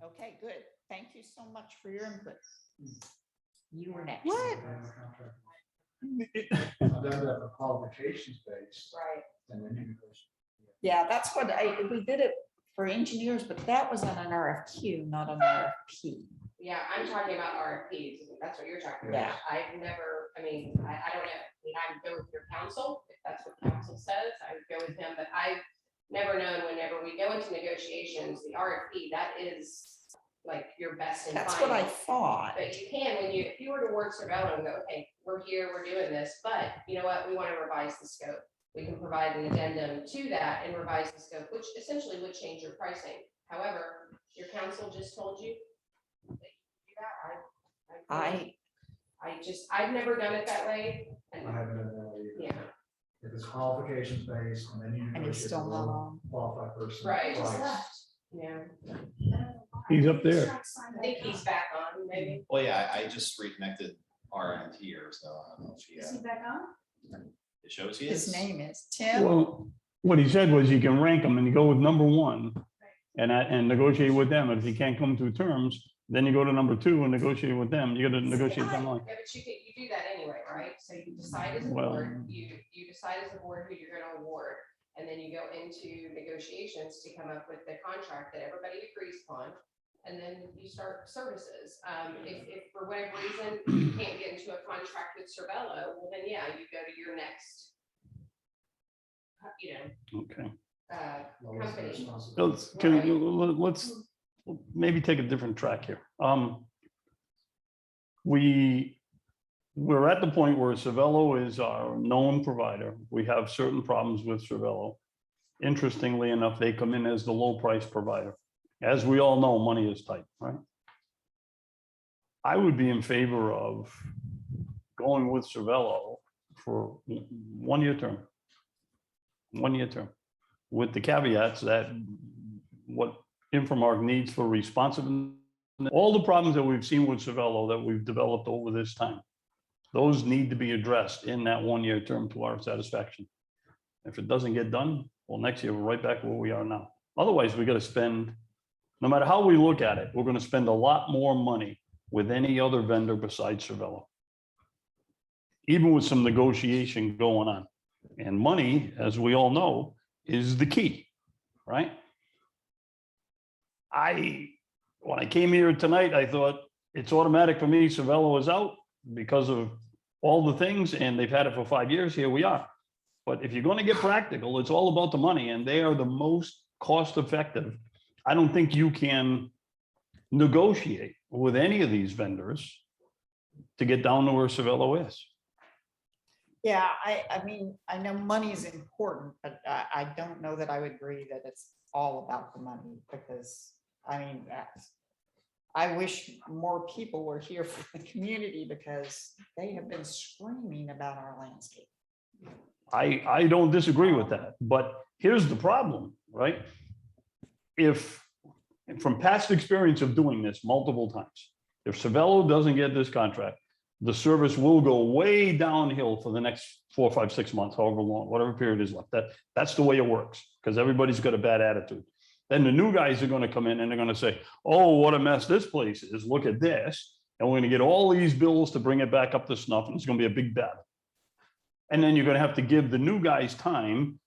Okay, good. Thank you so much for your input. You were next. What? I've done that for qualifications based. Right. And then you negotiate. Yeah, that's what we did it for engineers, but that was on an RFQ, not an RFP. Yeah, I'm talking about RFPs. That's what you're talking Yeah. about. I've never, I don't know. I mean, I would go with your counsel, if that's what counsel says, I would go with him, but I've never known whenever we go into negotiations, the RFP, that is like your best and That's what I final. thought. But you can, if you were to word Cervello and go, okay, we're here, we're doing this, but you know what, we want to revise the scope. We can provide an addendum to that and revise the scope, which essentially would change your pricing. However, your counsel just told you. I've never done it that way. I haven't done that either. Yeah, If it's qualifications based and then you And he's negotiate still the not low on. qualified person. Right. price. yeah. He's up there. I think he's back on, maybe. Well, yeah, I just reconnected our end here, so I don't know if he, Is he back on? it shows he is. His name is Tim. Well, what he said was you can rank them and you go with number one and negotiate with them. If you can't come to terms, then you go to number two and negotiate with them. You gotta negotiate them like. Yeah, but you do that anyway, right? So you decide as a Well- board, you decide as a board who you're gonna award. And then you go into negotiations to come up with the contract that everybody agrees upon. And then you start services. If for whatever reason you can't get into a contract with Cervello, well then, yeah, you go to your next, Okay. Lowest company. responsibility. Let's maybe take a different track here. We're at the point where Cervello is our known provider. We have certain problems with Cervello. Interestingly enough, they come in as the low price provider. As we all know, money is tight, right? I would be in favor of going with Cervello for 1 year term. 1 year term, with the caveats that what Infomark needs for responsiveness, all the problems that we've seen with Cervello that we've developed over this time, those need to be addressed in that 1 year term to our satisfaction. If it doesn't get done, well, next year we're right back where we are now. Otherwise, we got to spend, no matter how we look at it, we're going to spend a lot more money with any other vendor besides Cervello. Even with some negotiation going on. And money, as we all know, is the key, right? When I came here tonight, I thought it's automatic for me, Cervello is out because of all the things, and they've had it for 5 years, here we are. But if you're gonna get practical, it's all about the money, and they are the most cost-effective. I don't think you can negotiate with any of these vendors to get down to where Cervello is. Yeah, I mean, I know money is important, but I don't know that I would agree that it's all about the money, because, I mean, I wish more people were here for the community, because they have been screaming about our landscape. I don't disagree with that, but here's the problem, right? If, from past experience of doing this multiple times, if Cervello doesn't get this contract, the service will go way downhill for the next 4, 5, 6 months, however long, whatever period is left. That's the way it works, because everybody's got a bad attitude. Then the new guys are going to come in and they're going to say, oh, what a mess this place is. Look at this. And we're going to get all these bills to bring it back up to snuff, and it's going to be a big battle. And then you're going to have to give the new guys time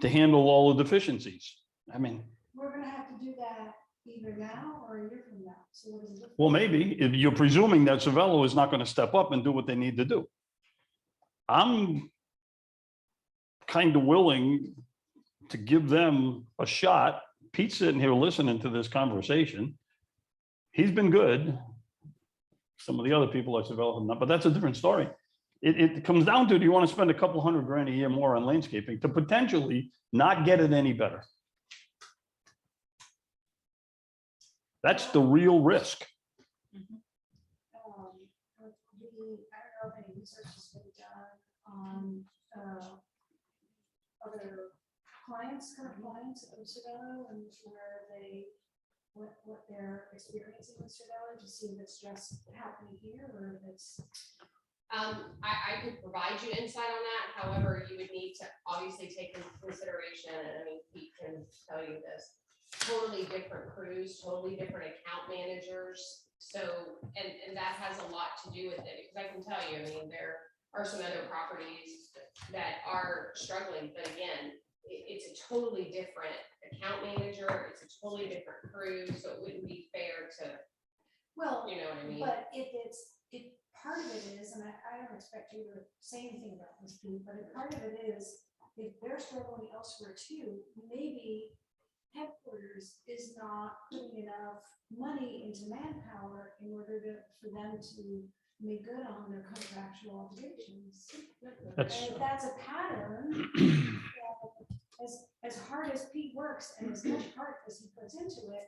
to handle all the deficiencies. I mean, We're gonna have to do that either now or a year from now. So what does it look well, like? maybe if you're presuming that Cervello is not going to step up and do what they need to do. I'm kind of willing to give them a shot. Pete's sitting here listening to this conversation. He's been good. Some of the other people at Cervello have not, but that's a different story. It comes down to, do you want to spend a couple $100,000 a year more on landscaping to potentially not get it any better? That's the real risk. I don't know if any research has been done on other clients, current clients of Cervello, and what they're experiencing with Cervello, to see if it's just happening here or if it's. I could provide you insight on that. However, you would need to obviously take into consideration, and I mean, Pete can tell you this. totally different crews, totally different account managers. So, and that has a lot to do with it, because I can tell you, I mean, there are some other properties that are struggling, but again, it's a totally different account manager, it's a totally different crew, so it wouldn't be fair to, Well, you know what I mean? but if part of it is, and I don't expect you to say anything about this, Pete, but if part of it is, if they're struggling elsewhere too, maybe headquarters is not putting enough money into manpower in order for them to make good on their contractual obligations. That's, And if that's a pattern, as hard as Pete works and as much heart as he puts into it,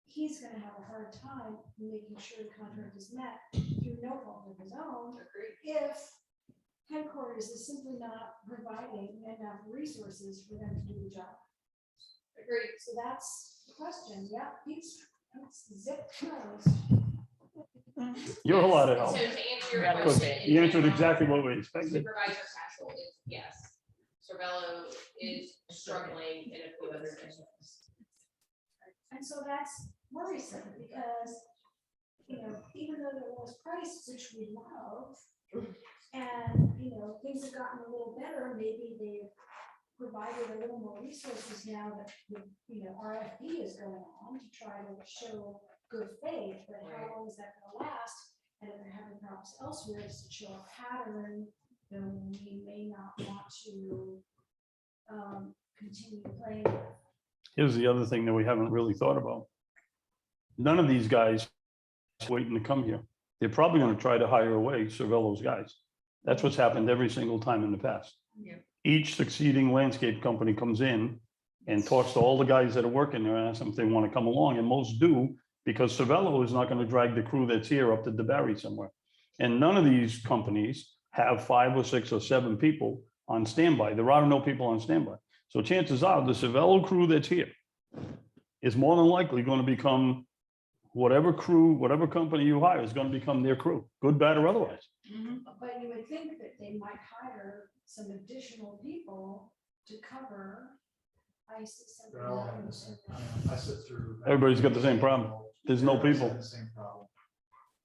he's gonna have a hard time making sure the contract is met through no fault of his own. If headquarters is simply not providing enough resources for them to do the job. Agreed. So that's the question. Yeah, Pete's zip codes. you're a lot of So help. to answer your Yeah, question. in You answered general, exactly what we expected. Supervisor Castle is yes. Cervello is struggling in a few other districts. And so that's worrisome because, even though they're lowest price, which we love, and, things have gotten a little better, maybe they've provided a little more resources now that the, RFP is going on to try to show good faith, but how long is that gonna last? And if they're having problems elsewhere, does it show a pattern, then we may not want to continue playing with. Here's the other thing that we haven't really thought about. None of these guys are waiting to come here. They're probably gonna try to hire away Cervello's guys. That's what's happened every single time in the past. Yeah. Each succeeding landscape company comes in and talks to all the guys that are working there and asks them if they want to come along, and most do, because Cervello is not gonna drag the crew that's here up to DeBarry somewhere. And none of these companies have 5 or 6 or 7 people on standby. There are no people on standby. So chances are the Cervello crew that's here is more than likely going to become whatever crew, whatever company you hire is going to become their crew, good, bad, or otherwise. But you would think that they might hire some additional people to cover ISIS. They're all having the same, I sit through. Everybody's got the same problem. There's no Everybody's people. having the same problem.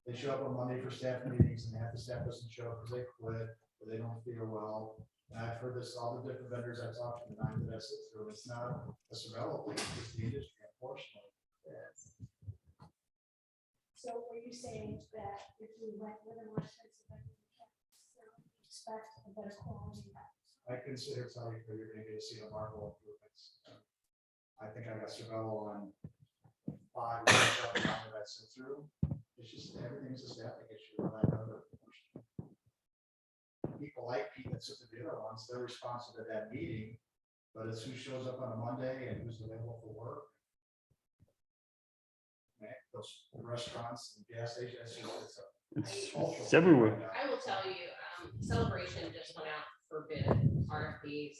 They show up on Monday for staff meetings and half the staff doesn't show up because they quit, or they don't feel well. And I've heard this, all the different vendors I've talked to, the 9 that I sit through, it's not a Cervello thing, it's just the industry, unfortunately. So were you saying that if we went with a more expensive vendor, we can't necessarily expect a better quality? I consider telling you, you're gonna get to see the Marvel improvements. I think I got Cervello on 5 that I sit through. It's just, everything's a staffing issue. And I know that people like Pete that sit through the other ones, they're responsive to that meeting, but it's who shows up on a Monday and who's available for work. Man, those restaurants and gas stations, It's everywhere. I will tell you, Celebration just went out for bid RFPs.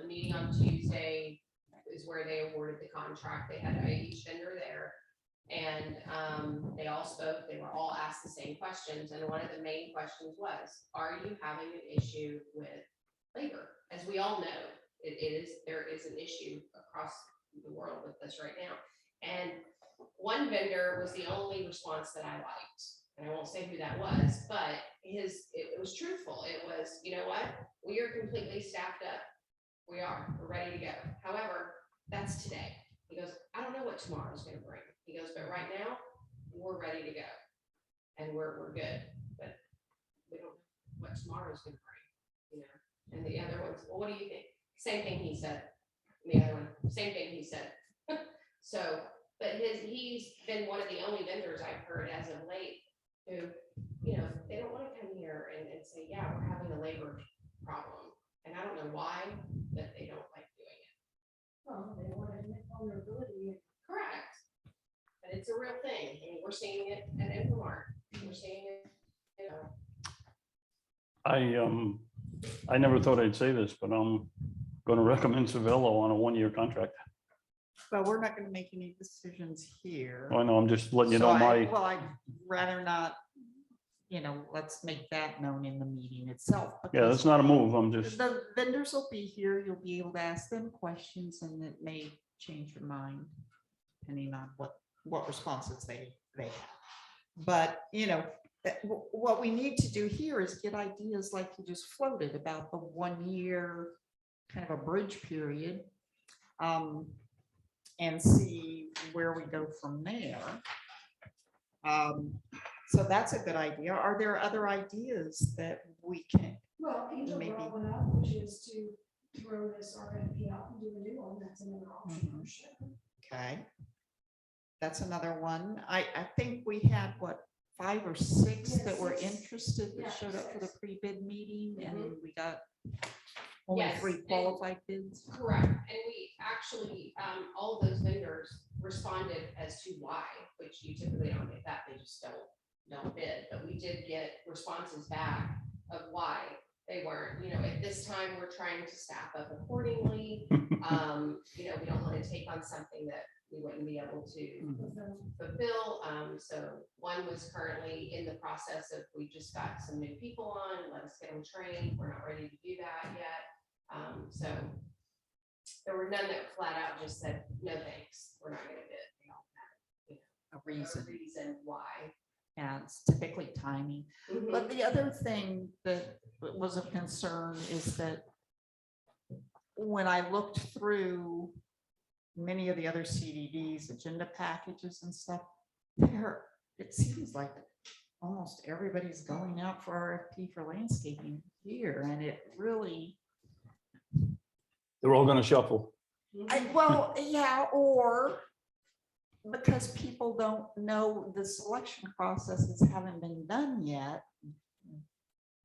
The meeting on Tuesday is where they awarded the contract. They had each vendor there. And they all spoke, they were all asked the same questions. And one of the main questions was, are you having an issue with labor? As we all know, there is an issue across the world with this right now. And one vendor was the only response that I liked. And I won't say who that was, but it was truthful. It was, you know what? We are completely staffed up. We're ready to go. However, that's today. He goes, I don't know what tomorrow's gonna bring. He goes, but right now, we're ready to go. And we're good, but we don't know what tomorrow's gonna bring, And the other ones, well, what do you think? Same thing he said. And the other one, same thing he said. So, but he's been one of the only vendors I've heard as of late who, they don't want to come here and say, yeah, we're having a labor problem. And I don't know why, but they don't like doing it. Well, they want to admit vulnerability. Correct. But it's a real thing. I mean, we're seeing it at Infomart. We're seeing it, I never thought I'd say this, but I'm going to recommend Cervello on a 1-year contract. But we're not gonna make any decisions here. I know, I'm just letting you So know Well, I'd rather not, let's make that known in the meeting itself. yeah, that's because not a move. I'm just, the vendors will be here, you'll be able to ask them questions and it may change your mind. depending on what responses they have. But, what we need to do here is get ideas like you just floated about the 1 year kind of a bridge period. And see where we go from there. So that's a good idea. Are there other ideas that we can? Well, Angel Maybe. brought one up, which is to throw this RFP out and do a new one. That's another option for sure. Okay. That's another one. I think we had, what, 5 or 6 Yeah, that were 6. interested Yeah, that showed up for the 6. pre-bid meeting, and Mhm. we got only Yes, 3 and- qualified bids. Correct, and we actually, all of those vendors responded as to why, which you typically don't get that, they just don't bid, but we did get responses back of why they weren't, at this time, we're trying to staff up accordingly. We don't want to take on something that we wouldn't be able to fulfill. So one was currently in the process of, we just got some new people on, let us get them trained, we're not ready to do that yet. So there were none that flat out just said, no, thanks, we're not gonna bid. They all had, A reason. a reason why. And it's typically timing. But the other thing that was of concern is that when I looked through many of the other CDDs, agenda packages and stuff, it seems like almost everybody's going out for RFP for landscaping here, and it really, They're all gonna shuffle. well, yeah, or because people don't know the selection processes haven't been done yet,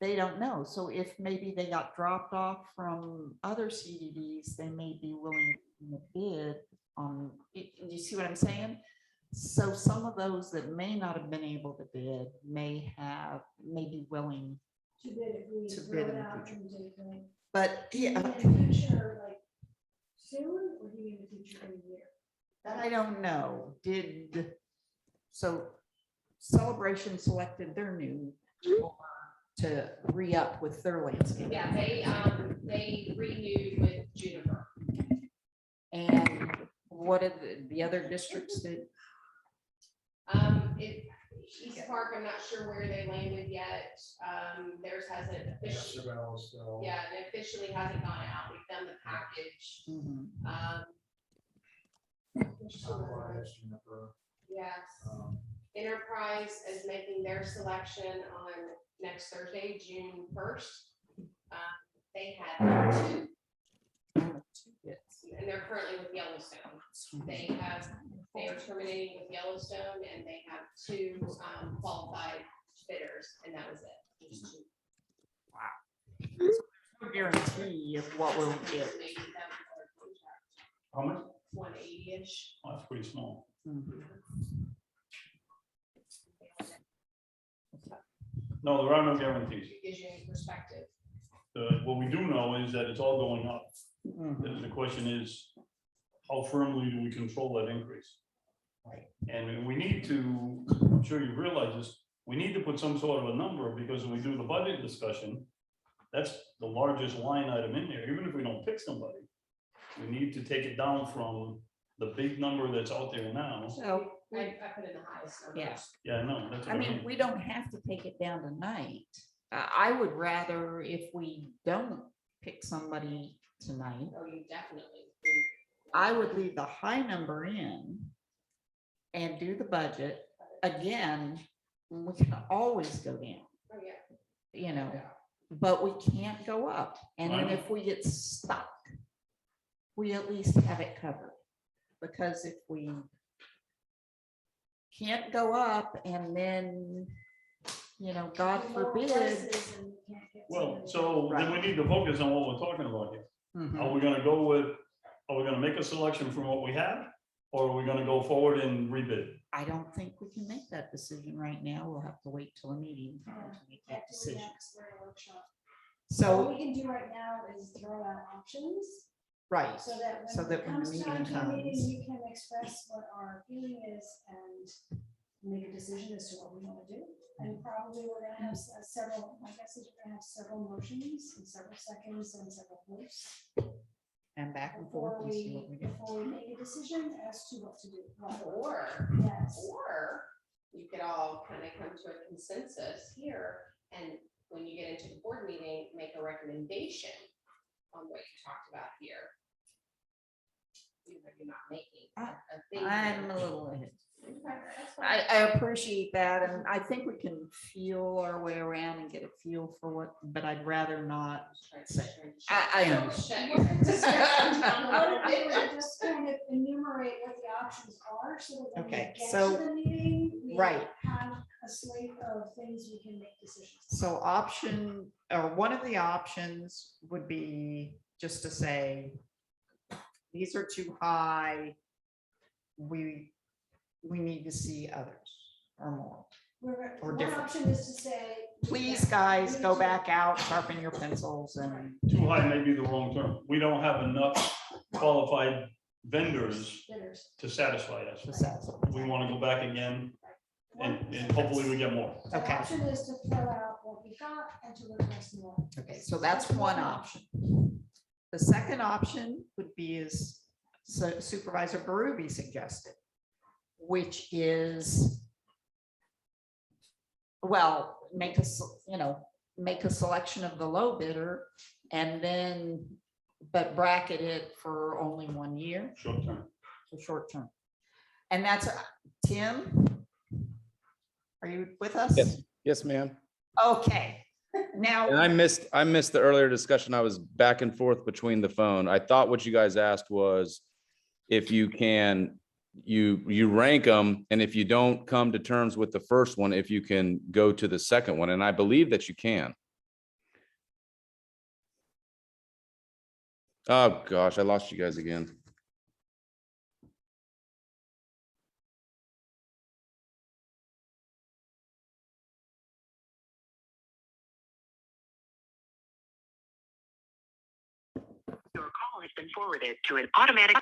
they don't know. So if maybe they got dropped off from other CDDs, they may be willing to bid on, you see what I'm saying? So some of those that may not have been able to bid may be willing, To bid if we To throw bid it in the out future. and take it. but Do you yeah, mean in the future, like soon, or do you mean in the future in a year? I don't know, so Celebration selected their new to re-up with their landscape. Yeah, they renewed with Juniper. And what did the other districts do? East Park, I'm not sure where they landed yet. Theirs hasn't officially, Surveil is still. yeah, it officially hasn't gone out. We've done the package. Otherwise, Juniper, Yes. um, Enterprise is making their selection on next Thursday, June 1st. They had 2, and they're currently with Yellowstone. They are terminating with Yellowstone, and they have 2 qualified bidders, and that was it. Just 2. No guarantee of what we'll get. Maybe that was our contract, How much? 180-ish. Oh, that's pretty small. No, there are no guarantees. Gives you any perspective. What we do know is that it's all going up. The question is, how firmly do we control that increase? And we need to, I'm sure you realize this, we need to put some sort of a number, because when we do the budget discussion, that's the largest line item in there. Even if we don't pick somebody, we need to take it down from the big number that's out there now. So, I put in the highest numbers. yeah. Yeah, no, that's I what I mean, mean. we don't have to take it down tonight. I would rather if we don't pick somebody tonight, Oh, you definitely. I would leave the high number in and do the budget. Again, we can always go down, Oh, yeah. but we can't go up. And then if we get stuck, we at least have it covered. Because if we can't go up and then, God Lower forbid. prices and you can't get Well, somebody. so then we need to focus on what we're talking about here. Mhm. Are we gonna go with, are we gonna make a selection from what we have? Or are we gonna go forward and rebid? I don't think we can make that decision right now. We'll have to wait till a meeting to make that Hopefully decision. next we're in a workshop. What So, we can do right now is throw out options right, so that So when that it when the comes time meeting to a meeting, comes. you can express what our feeling is and make a decision as to what we want to do. And probably we're gonna have several, my guess is we're gonna have several motions and several seconds and several votes. and back and forth and see what we get. Before we make a decision as to what to do. Right. Or, Yes. or you could all kind of come to a consensus here, and when you get into the board meeting, make a recommendation on what you talked about here. Even though you're not making a thing. I'm a little ahead. Okay, that's fine. I appreciate that, and I think we can feel our way around and get a feel for what, but I'd rather not say. I know. Shut What your if discussion down a little we bit. would just kind of enumerate what the options are, so that when we Okay, get so- to the meeting, we right. have a slate of things we can make decisions. So option, or one of the options would be just to say, these are too high. We need to see others or more. Or One different. option is to say. Please, guys, go back out, sharpen your pencils and, Too high may be the wrong term. We don't have enough qualified vendors Bidders. to satisfy us. to satisfy. We want to go back again and hopefully we get more. The Okay. option is to throw out what we got and to request more. Okay, so that's one option. The second option would be as Supervisor Berube suggested, which is, well, make a selection of the low bidder and then, but bracket it for only 1 year, Short term. for short term. And that's, Tim, are you with us? Yes, ma'am. Okay, now. And I missed the earlier discussion. I was back and forth between the phone. I thought what you guys asked was if you can, you rank them, and if you don't come to terms with the first one, if you can go to the second one, and I believe that you can. Oh, gosh, I lost you guys again. Your call has been forwarded to an automatic